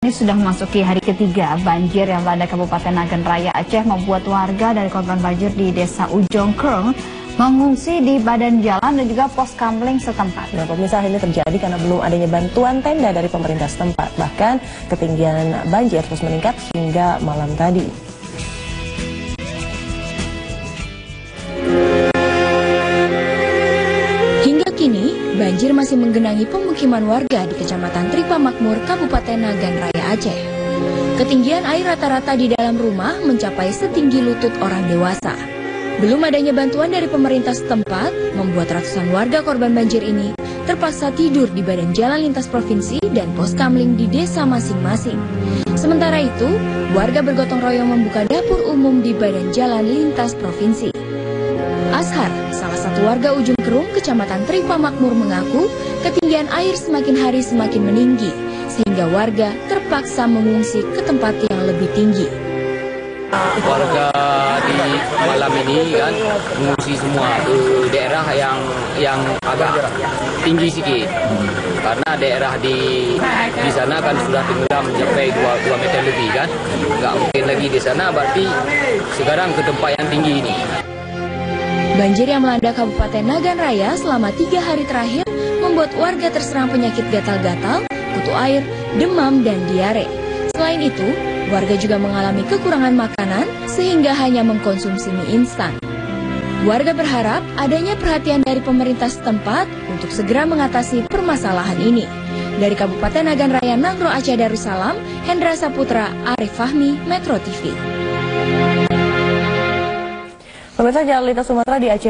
Ini sudah memasuki hari ketiga, banjir yang melanda Kabupaten Nagan Raya Aceh membuat warga dari korban banjir di Desa Ujong Kreng mengungsi di badan jalan dan juga pos kamling setempat. Nah, pemirsa, ini terjadi karena belum adanya bantuan tenda dari pemerintah setempat. Bahkan ketinggian banjir terus meningkat hingga malam tadi. Hingga kini, banjir masih menggenangi pemukiman warga di Kecamatan Tripa Makmur, Kabupaten Nagan Raya Aceh. Ketinggian air rata-rata di dalam rumah mencapai setinggi lutut orang dewasa. Belum adanya bantuan dari pemerintah setempat membuat ratusan warga korban banjir ini terpaksa tidur di badan jalan lintas provinsi dan pos kamling di desa masing-masing. Sementara itu, warga bergotong royong membuka dapur umum di badan jalan lintas provinsi. Ashar, salah satu warga Ujung Kerung, Kecamatan Tripa Makmur mengaku ketinggian air semakin hari semakin meninggi, sehingga warga terpaksa mengungsi ke tempat yang lebih tinggi. Warga di malam ini kan mengungsi semua ke daerah yang agak tinggi sedikit, karena daerah di sana kan sudah tenggelam sampai 2 meter lebih kan, nggak mungkin lagi di sana, berarti sekarang ke tempat yang tinggi ini. Banjir yang melanda Kabupaten Nagan Raya selama 3 hari terakhir membuat warga terserang penyakit gatal-gatal, kutu air, demam, dan diare. Selain itu, warga juga mengalami kekurangan makanan sehingga hanya mengkonsumsi mie instan. Warga berharap adanya perhatian dari pemerintah setempat untuk segera mengatasi permasalahan ini. Dari Kabupaten Nagan Raya Nagro Aceh Darussalam, Hendra Saputra, Arif Fahmi, Metro TV. Pemirsa, jalan lintas Sumatera di Aceh